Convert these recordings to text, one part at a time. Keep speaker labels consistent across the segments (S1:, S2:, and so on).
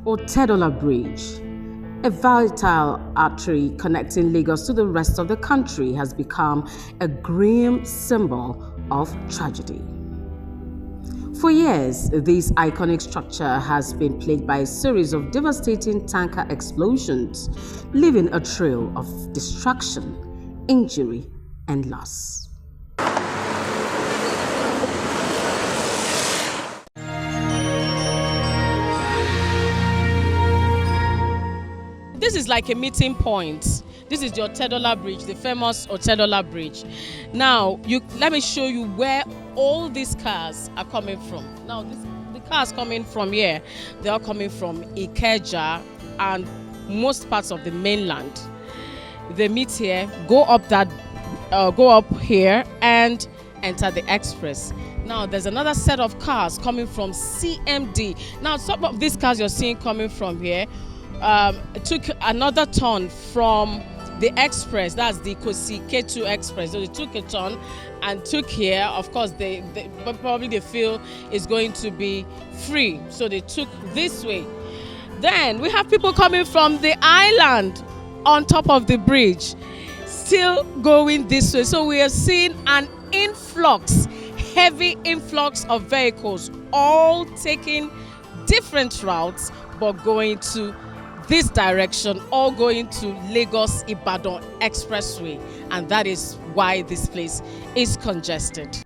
S1: Otedola Bridge, a vital artery connecting Lagos to the rest of the country, has become a grim symbol of tragedy. For years, this iconic structure has been plagued by a series of devastating tanker explosions, leaving a trail of destruction, injury, and loss.
S2: This is like a meeting point. This is the Otedola Bridge, the famous Otedola Bridge. Now, let me show you where all these cars are coming from. Now, the cars coming from here, they are coming from Ikeja and most parts of the mainland. They meet here, go up here, and enter the express. Now, there's another set of cars coming from CMD. Now, some of these cars you're seeing coming from here took another turn from the express, that's the Kosi K2 Express. So they took a turn and took here. Of course, but probably they feel it's going to be free, so they took this way. Then we have people coming from the island on top of the bridge, still going this way. So we are seeing an influx, heavy influx of vehicles, all taking different routes, but going to this direction, all going to Lagos Ibadan Expressway, and that is why this place is congested.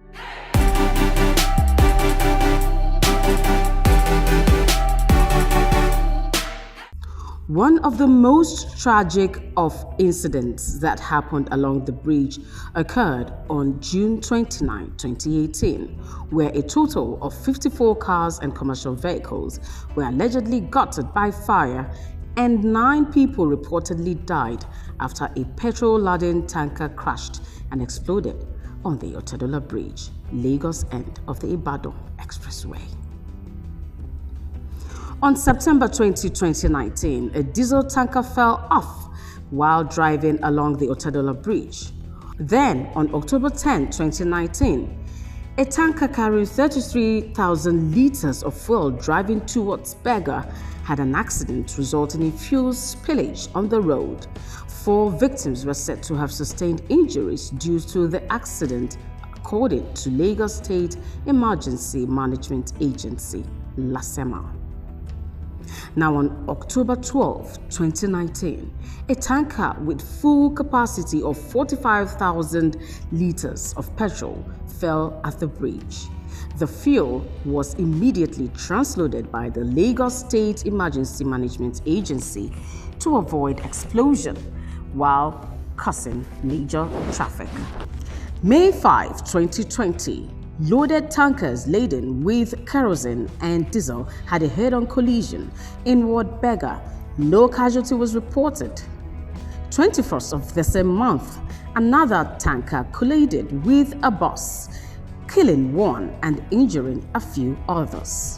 S1: One of the most tragic of incidents that happened along the bridge occurred on June 29, 2018, where a total of 54 cars and commercial vehicles were allegedly gutted by fire, and 9 people reportedly died after a petrol-laden tanker crashed and exploded on the Otedola Bridge, Lagos end of the Ibadan Expressway. On September 20, 2019, a diesel tanker fell off while driving along the Otedola Bridge. Then, on October 10, 2019, a tanker carrying 33,000 litres of fuel driving towards Berger had an accident resulting in fuel spillage on the road. 4 victims were said to have sustained injuries due to the accident, according to Lagos State Emergency Management Agency, LASEMA. Now, on October 12, 2019, a tanker with full capacity of 45,000 litres of petrol fell at the bridge. The fuel was immediately transloaded by the Lagos State Emergency Management Agency to avoid explosion while causing major traffic. May 5, 2020, loaded tankers laden with kerosene and diesel had a head-on collision in Ward Berger. No casualty was reported. 21st of the same month, another tanker collided with a bus, killing 1 and injuring a few others.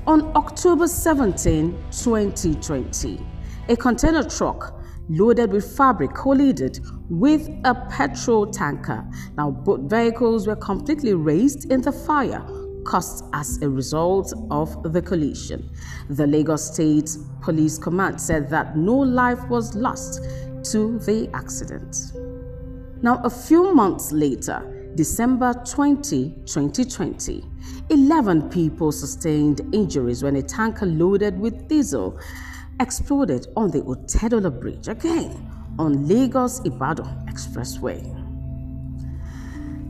S1: On October 17, 2020, a container truck loaded with fabric collided with a petrol tanker. Now, both vehicles were completely razed in the fire caused as a result of the collision. The Lagos State Police Command said that no life was lost to the accident. Now, a few months later, December 20, 2020, 11 people sustained injuries when a tanker loaded with diesel exploded on the Otedola Bridge, again on Lagos-Ibadan Expressway.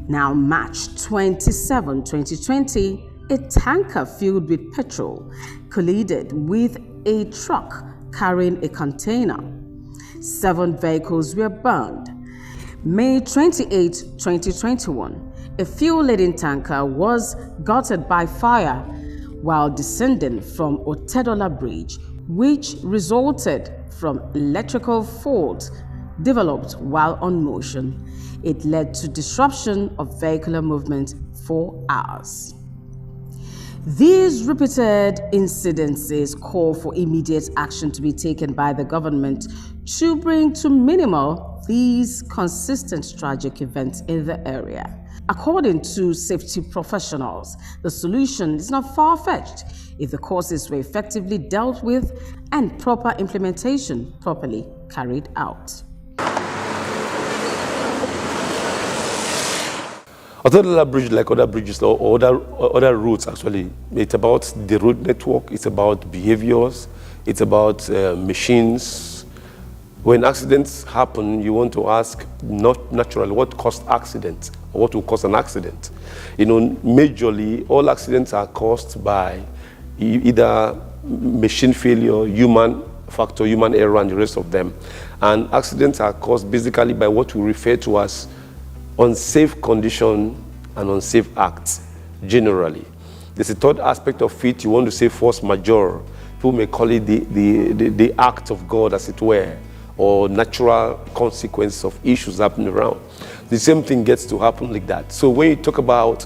S1: Now, March 27, 2020, a tanker filled with petrol collided with a truck carrying a container. 7 vehicles were burned. May 28, 2021, a fuel-laden tanker was gutted by fire while descending from Otedola Bridge, which resulted from electrical faults developed while on motion. It led to disruption of vehicular movement for hours. These repeated incidences call for immediate action to be taken by the government to bring to minimal these consistent tragic events in the area. According to safety professionals, the solution is not far-fetched if the causes were effectively dealt with and proper implementation properly carried out.
S3: Otedola Bridge, like other bridges or other routes, actually, it's about the road network, it's about behaviors, it's about machines. When accidents happen, you want to ask, not naturally, what caused accident or what will cause an accident? You know, majorly, all accidents are caused by either machine failure, human factor, human error, and the rest of them. And accidents are caused basically by what we refer to as unsafe condition and unsafe acts, generally. There's a third aspect of it, you want to say force majeure. People may call it the act of God, as it were, or natural consequence of issues happening around. The same thing gets to happen like that. So when you talk about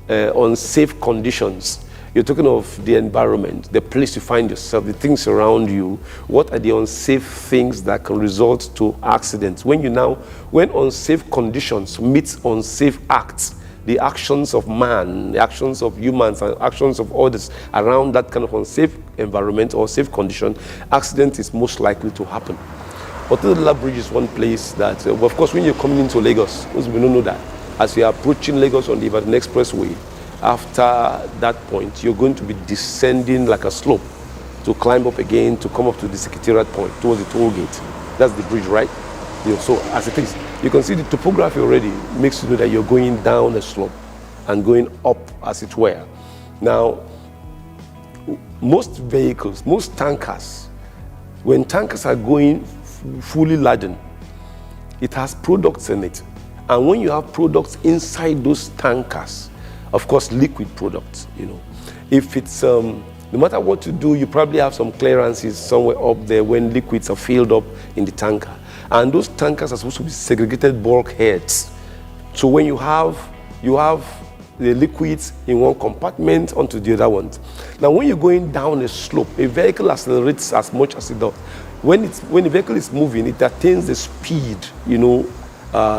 S3: unsafe conditions, you're talking of the environment, the place you find yourself, the things around you. What are the unsafe things that can result to accidents? When unsafe conditions meet unsafe acts, the actions of man, the actions of humans, and actions of others around that kind of unsafe environment or safe condition, accident is most likely to happen. Otedola Bridge is one place that, of course, when you're coming into Lagos, most people don't know that. As you're approaching Lagos on the Ibadan Expressway, after that point, you're going to be descending like a slope to climb up again to come up to the secretariat point towards the toll gate. That's the bridge, right? So as it is, you can see the topography already makes you know that you're going down a slope and going up, as it were. Now, most vehicles, most tankers, when tankers are going fully laden, it has products in it. And when you have products inside those tankers, of course, liquid products, you know. If it's, no matter what you do, you probably have some clearances somewhere up there when liquids are filled up in the tanker. And those tankers are supposed to be segregated bulkheads. So when you have the liquids in one compartment onto the other ones. Now, when you're going down a slope, a vehicle accelerates as much as it does. When the vehicle is moving, it attains the speed, you know,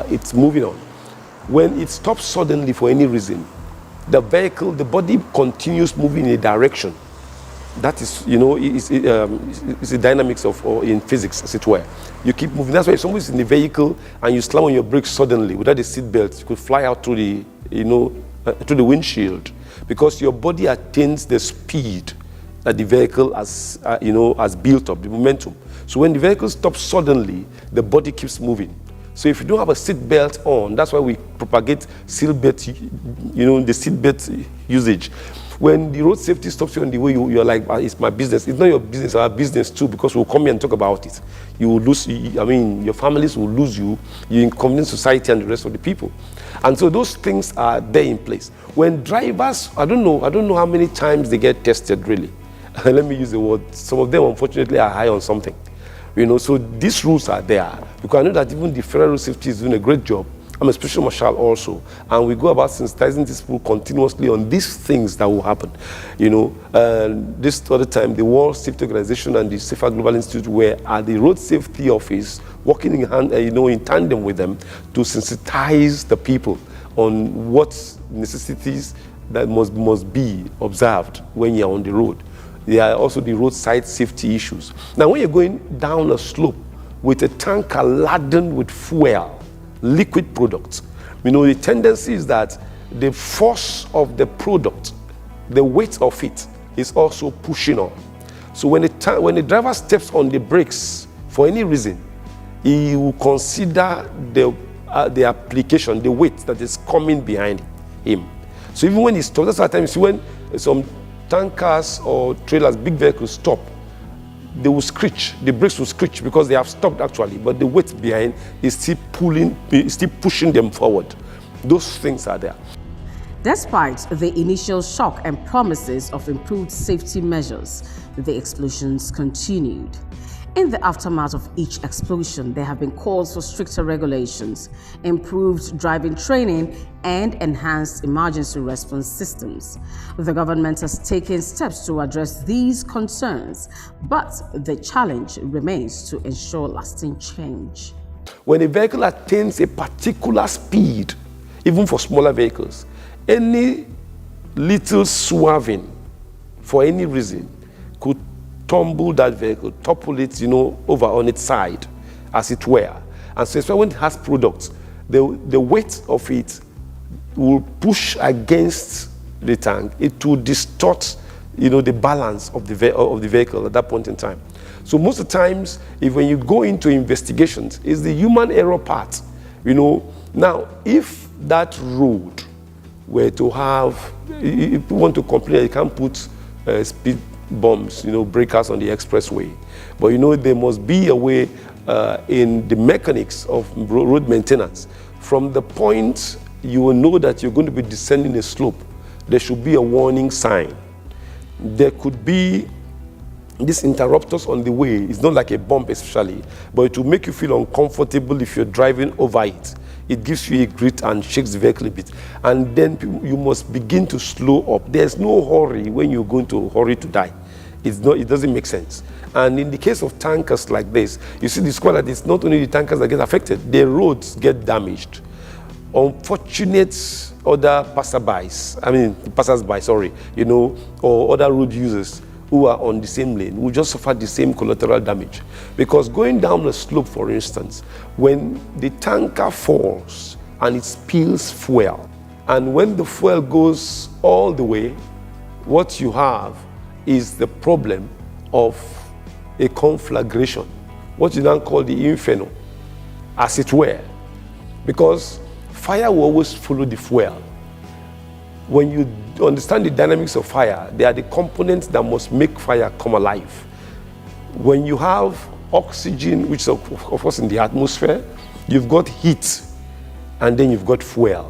S3: it's moving on. When it stops suddenly for any reason, the body continues moving in a direction. That is, you know, it's the dynamics of, or in physics, as it were. You keep moving. That's why if somebody's in the vehicle and you slam on your brakes suddenly without a seat belt, you could fly out through the, you know, through the windshield, because your body attains the speed that the vehicle has, you know, has built up, the momentum. So when the vehicle stops suddenly, the body keeps moving. So if you don't have a seat belt on, that's why we propagate seat belt, you know, the seat belt usage. When the road safety stops you on the way, you're like, it's my business. It's not your business, our business too, because we'll come here and talk about it. You will lose, I mean, your families will lose you, you inconvenience society and the rest of the people. And so those things are there in place. When drivers, I don't know how many times they get tested, really. Let me use the word. Some of them, unfortunately, are high on something. You know, so these rules are there, because I know that even the federal road safety is doing a great job. I'm a special marshal also, and we go about sensitizing these people continuously on these things that will happen. You know, this other time, the World Safety Organization and the Safer Global Institute were at the road safety office, working in hand, you know, in tandem with them to sensitize the people on what necessities that must be observed when you're on the road. There are also the roadside safety issues. Now, when you're going down a slope with a tanker laden with fuel, liquid products, you know, the tendency is that the force of the product, the weight of it, is also pushing on. So when the driver steps on the brakes for any reason, he will consider the application, the weight that is coming behind him. So even when he stops, that's the time you see when some tankers or trailers, big vehicles stop, they will screech, the brakes will screech because they have stopped actually, but the weight behind is still pushing them forward. Those things are there.
S1: Despite the initial shock and promises of improved safety measures, the explosions continued. In the aftermath of each explosion, there have been calls for stricter regulations, improved driving training, and enhanced emergency response systems. The government has taken steps to address these concerns, but the challenge remains to ensure lasting change.
S3: When a vehicle attains a particular speed, even for smaller vehicles. Any little swerving for any reason could tumble that vehicle, topple it, over on its side, as it were. And so especially when it has products, the weight of it will push against the tank. It will distort, the balance of the vehicle at that point in time. So most of the times, when you go into investigations, it's the human error part. Now, if that road were to have, if you want to complain, you can't put speed bumps, breakers on the expressway. But there must be a way in the mechanics of road maintenance. From the point you will know that you're going to be descending a slope, there should be a warning sign. There could be these interrupters on the way. It's not like a bump especially, but it will make you feel uncomfortable if you're driving over it. It gives you a grip and shakes the vehicle a bit. And then you must begin to slow up. There's no hurry when you're going to hurry to die. It doesn't make sense. And in the case of tankers like this, you see the squad that it's not only the tankers that get affected, the roads get damaged. Unfortunate other passers-by, or other road users who are on the same lane will just suffer the same collateral damage. Because going down the slope, for instance, when the tanker falls and it spills fuel, and when the fuel goes all the way, what you have is the problem of a conflagration, what you now call the inferno, as it were. Because fire will always follow the fuel. When you understand the dynamics of fire, they are the components that must make fire come alive. When you have oxygen, which is of course in the atmosphere, you've got heat, and then you've got fuel.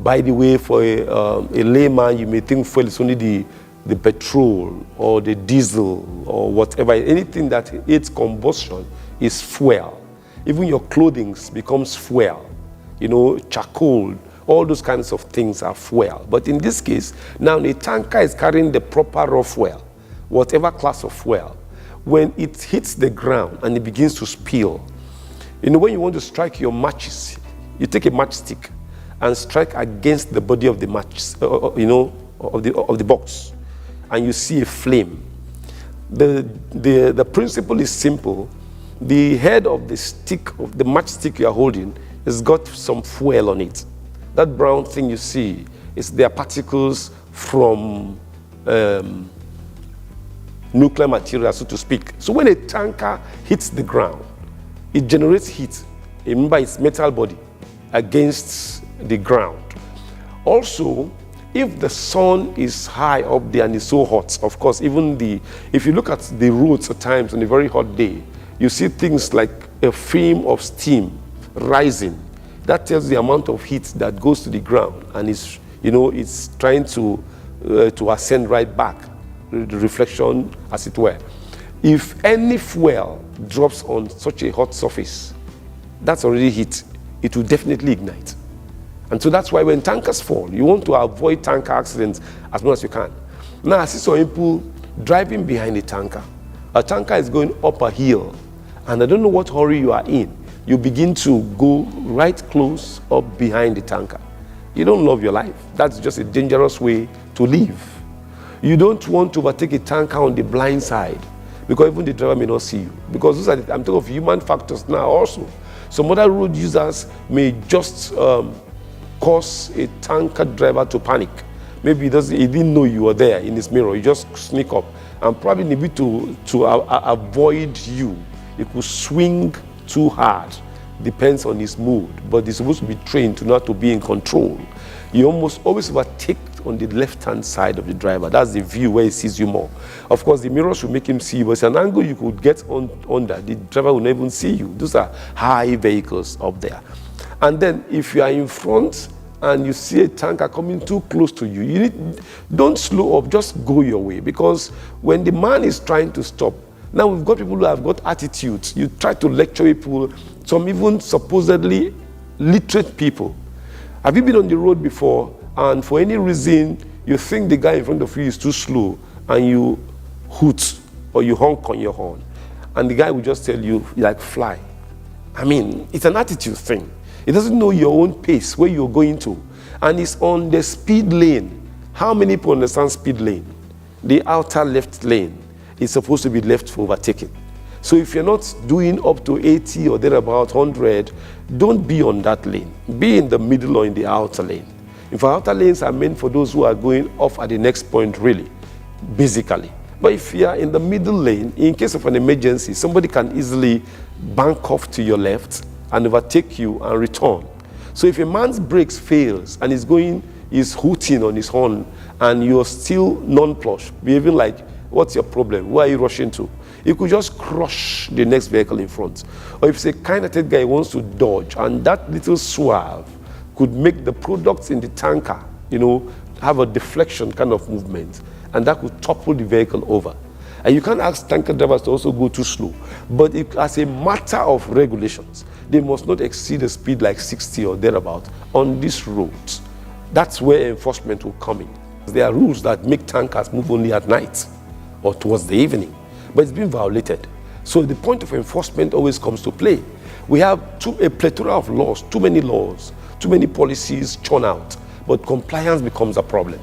S3: By the way, for a layman, you may think fuel is only the petrol or the diesel or whatever. Anything that aids combustion is fuel. Even your clothing becomes fuel. Charcoal, all those kinds of things are fuel. But in this case, now the tanker is carrying the proper raw fuel, whatever class of fuel. When it hits the ground and it begins to spill, when you want to strike your matches, you take a matchstick and strike against the body of the match, of the box, and you see a flame. The principle is simple. The head of the stick, of the matchstick you are holding, has got some fuel on it. That brown thing you see is their particles from nuclear material, so to speak. So when a tanker hits the ground, it generates heat. Remember, its metal body against the ground. Also, if the sun is high up there and it's so hot, of course, if you look at the roads at times on a very hot day, you see things like a film of steam rising. That tells the amount of heat that goes to the ground, and it's trying to ascend right back, the reflection, as it were. If any fuel drops on such a hot surface, that's already heat. It will definitely ignite. And so that's why when tankers fall, you want to avoid tanker accidents as much as you can. Now, I see some people driving behind a tanker. A tanker is going up a hill, and I don't know what hurry you are in. You begin to go right close up behind the tanker. You don't love your life. That's just a dangerous way to live. You don't want to overtake a tanker on the blind side, because even the driver may not see you. Because those are I'm talking of human factors now also. Some other road users may just cause a tanker driver to panic. Maybe he didn't know you were there in his mirror. He just sneak up and probably maybe to avoid you. He could swing too hard. Depends on his mood, but he's supposed to be trained to not to be in control. You almost always overtake on the left-hand side of the driver. That's the view where he sees you more. Of course, the mirror should make him see you, but it's an angle you could get under. The driver will not even see you. Those are high vehicles up there. And then if you are in front and you see a tanker coming too close to you, don't slow up, just go your way. Because when the man is trying to stop, now we've got people who have got attitudes. You try to lecture people, some even supposedly literate people. Have you been on the road before, and for any reason you think the guy in front of you is too slow, and you hoot or you honk on your horn, and the guy will just tell you, like, fly? I mean, it's an attitude thing. It doesn't know your own pace, where you're going to. And it's on the speed lane. How many people understand speed lane? The outer left lane is supposed to be left for overtaking. So if you're not doing up to 80 or thereabout 100, don't be on that lane. Be in the middle or in the outer lane. In fact, outer lanes are meant for those who are going off at the next point, really, basically. But if you are in the middle lane, in case of an emergency, somebody can easily bank off to your left and overtake you and return. So if a man's brakes fails and is hooting on his horn and you're still non-plush, behaving like, what's your problem? Where are you rushing to? You could just crush the next vehicle in front. Or if it's a kind-hearted guy who wants to dodge, and that little swerve could make the products in the tanker, have a deflection kind of movement, and that could topple the vehicle over. And you can't ask tanker drivers to also go too slow. But as a matter of regulations, they must not exceed a speed like 60 or thereabout on these roads. That's where enforcement will come in. There are rules that make tankers move only at night or towards the evening, but it's been violated. So the point of enforcement always comes to play. We have a plethora of laws, too many policies churn out, but compliance becomes a problem.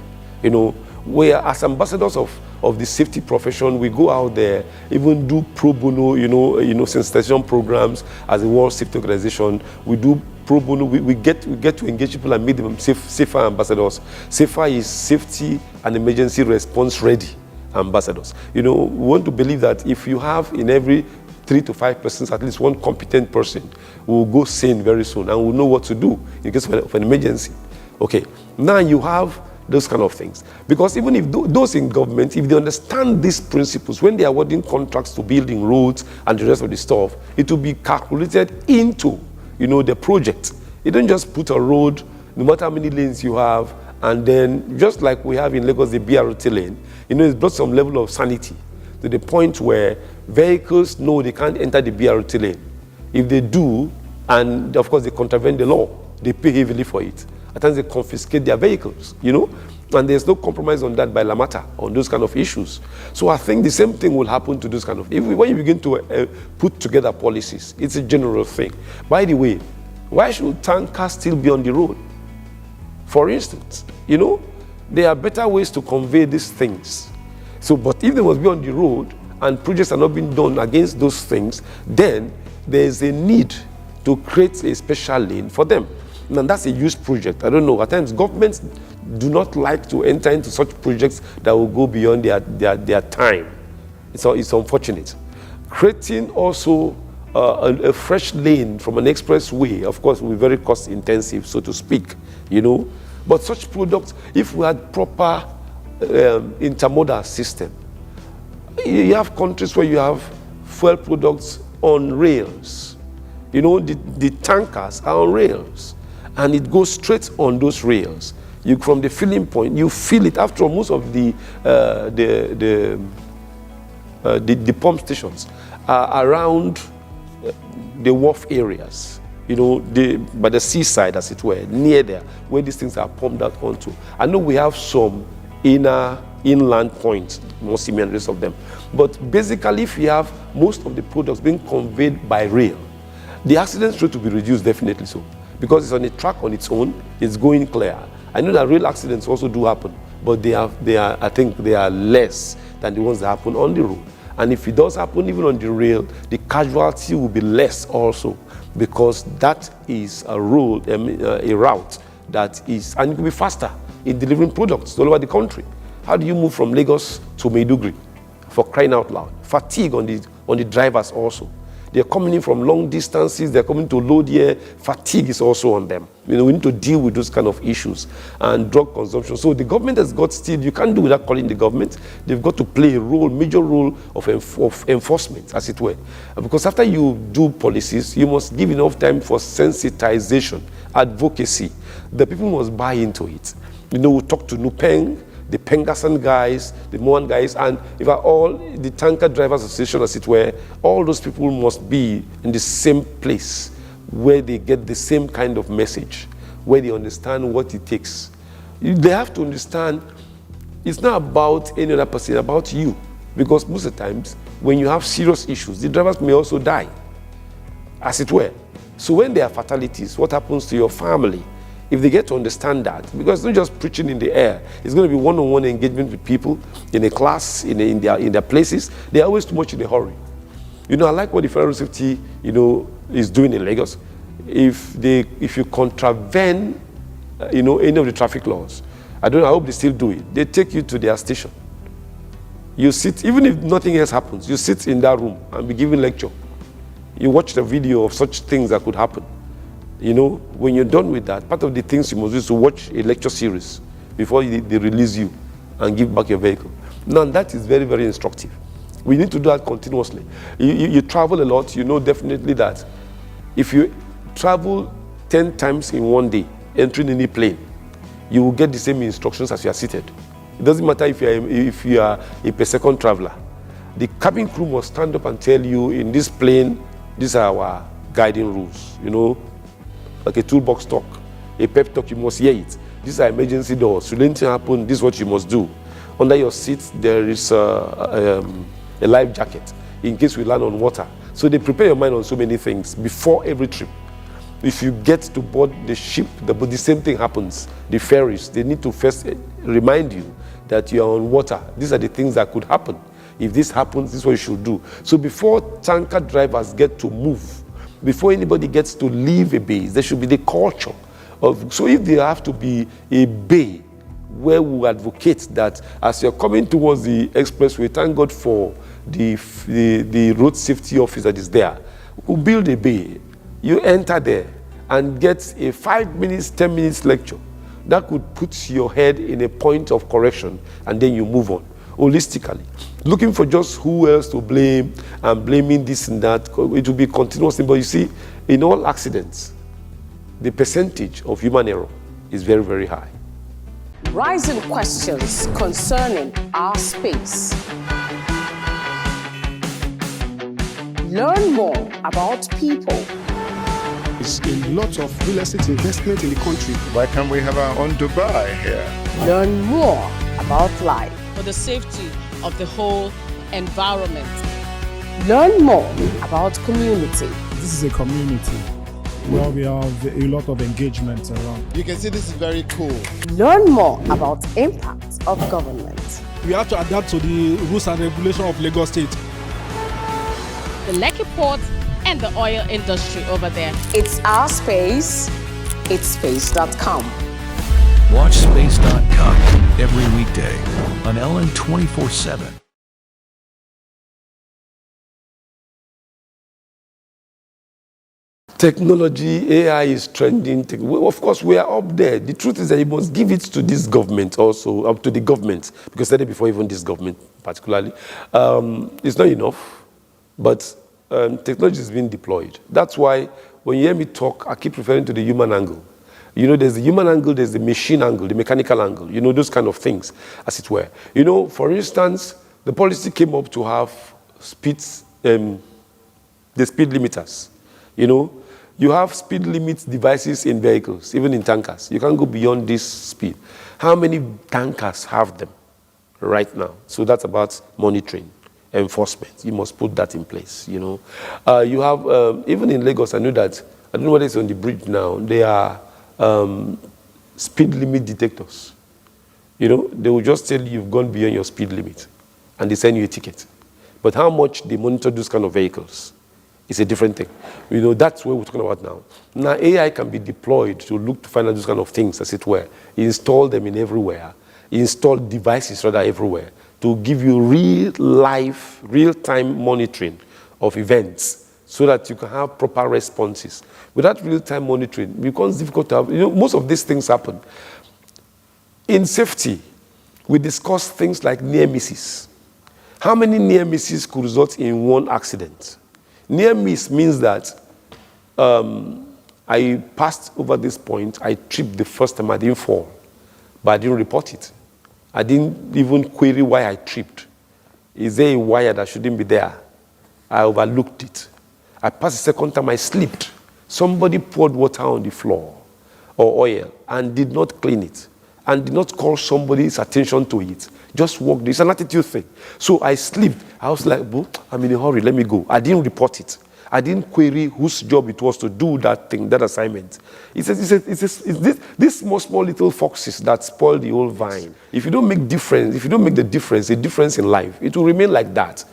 S3: Where as ambassadors of the safety profession, we go out there, even do pro bono, sensitization programs as a World Safety Organization. We do pro bono. We get to engage people and make them safer ambassadors. SAFER is safety and emergency response ready ambassadors. We want to believe that if you have in every 3 to 5 persons, at least one competent person will go sane very soon and will know what to do in case of an emergency. Okay, now you have those kind of things. Because even if those in government, if they understand these principles, when they are awarding contracts to building roads and the rest of the stuff, it will be calculated into, the project. You don't just put a road, no matter how many lanes you have, and then just like we have in Lagos, the BRT lane, it's brought some level of sanity to the point where vehicles know they can't enter the BRT lane. If they do, and of course they contravene the law, they pay heavily for it. At times they confiscate their vehicles, and there's no compromise on that by Lamata on those kind of issues. So I think the same thing will happen to those kind of, when you begin to put together policies, it's a general thing. By the way, why should tankers still be on the road? For instance, there are better ways to convey these things. So, but if they must be on the road and projects are not being done against those things, then there's a need to create a special lane for them. And that's a huge project. I don't know. At times, governments do not like to enter into such projects that will go beyond their time. It's unfortunate. Creating also a fresh lane from an expressway, of course, will be very cost intensive, so to speak. But such products, if we had proper intermodal system, you have countries where you have fuel products on rails. The tankers are on rails, and it goes straight on those rails. From the filling point, you fill it. After all, most of the pump stations are around the wharf areas. By the seaside, as it were, near there, where these things are pumped out onto. I know we have some inland points, mostly and the rest of them. But basically, if you have most of the products being conveyed by rail, the accident rate will be reduced, definitely so. Because it's on a track on its own, it's going clear. I know that rail accidents also do happen, but I think they are less than the ones that happen on the road. And if it does happen even on the rail, the casualty will be less also, because that is a route that is, and it will be faster in delivering products all over the country. How do you move from Lagos to Maiduguri? For crying out loud. Fatigue on the drivers also. They're coming in from long distances, they're coming to load here. Fatigue is also on them. We need to deal with those kind of issues and drug consumption. So the government has got still, you can't do without calling the government. They've got to play a major role of enforcement, as it were. Because after you do policies, you must give enough time for sensitization, advocacy. The people must buy into it. We talk to Nupeng, the Pengasan guys, the Moan guys, and if all the tanker drivers association, as it were, all those people must be in the same place where they get the same kind of message, where they understand what it takes. They have to understand it's not about any other person, it's about you. Because most of the times, when you have serious issues, the drivers may also die, as it were. So when there are fatalities, what happens to your family? If they get to understand that, because it's not just preaching in the air, it's going to be one-on-one engagement with people in a class, in their places. They're always too much in a hurry. I like what the federal safety, is doing in Lagos. If you contravene, any of the traffic laws, I hope they still do it. They take you to their station. You sit, even if nothing else happens, you sit in that room and be given lecture. You watch the video of such things that could happen. When you're done with that, part of the things you must do is to watch a lecture series before they release you and give back your vehicle. Now, that is very, very instructive. We need to do that continuously. You travel a lot, definitely that if you travel 10 times in one day, entering any plane, you will get the same instructions as you are seated. It doesn't matter if you are a per second traveler. The cabin crew must stand up and tell you, in this plane, these are our guiding rules, like a toolbox talk, a pep talk, you must hear it. These are emergency doors. Should anything happen, this is what you must do. Under your seat, there is a life jacket in case we land on water. So they prepare your mind on so many things before every trip. If you get to board the ship, the same thing happens. The ferries, they need to first remind you that you are on water. These are the things that could happen. If this happens, this is what you should do. So before tanker drivers get to move, before anybody gets to leave a base, there should be the culture of, so if there have to be a bay where we advocate that as you're coming towards the expressway, thank God for the road safety office that is there, we'll build a bay. You enter there and get a 5 minutes, 10 minutes lecture that could put your head in a point of correction, and then you move on holistically. Looking for just who else to blame and blaming this and that, it will be continuous. But you see, in all accidents, the percentage of human error is very, very high.
S1: Rising questions concerning our space. Learn more about people.
S4: There's a lot of real estate investment in the country.
S5: Why can't we have our own Dubai here?
S1: Learn more about life.
S2: For the safety of the whole environment.
S1: Learn more about community.
S6: This is a community where we have a lot of engagement around.
S5: You can see this is very cool.
S1: Learn more about impact of government.
S6: We have to adapt to the rules and regulations of Lagos State.
S2: The Lekki Port and the oil industry over there.
S1: It's our space. It's space.com.
S7: Watch Space.com every weekday on LN 24/7.
S3: Technology, AI is trending. Of course, we are up there. The truth is that you must give it to this government also, up to the government, because I said it before, even this government particularly. It's not enough, but technology is being deployed. That's why when you hear me talk, I keep referring to the human angle. There's the human angle, there's the machine angle, the mechanical angle, those kind of things, as it were. For instance, the policy came up to have speeds, the speed limiters. You have speed limit devices in vehicles, even in tankers. You can't go beyond this speed. How many tankers have them right now? So that's about monitoring, enforcement. You must put that in place, You have, even in Lagos, I know that, I don't know what is on the bridge now, they are speed limit detectors. They will just tell you you've gone beyond your speed limit, and they send you a ticket. But how much they monitor those kind of vehicles is a different thing. That's what we're talking about now. Now, AI can be deployed to look to find out those kind of things, as it were. Install them in everywhere. Install devices rather everywhere to give you real-time monitoring of events, so that you can have proper responses. Without real-time monitoring, it becomes difficult to have, most of these things happen. In safety, we discuss things like near misses. How many near misses could result in one accident? Near miss means that I passed over this point, I tripped the first time, I didn't fall, but I didn't report it. I didn't even query why I tripped. Is there a wire that shouldn't be there? I overlooked it. I passed the second time, I slipped. Somebody poured water on the floor or oil and did not clean it and did not call somebody's attention to it. Just walked. It's an attitude thing. So I slipped. I was like, I'm in a hurry, let me go. I didn't report it. I didn't query whose job it was to do that thing, that assignment. It's this small little foxes that spoil the whole vine. If you don't make the difference in life, it will remain like that.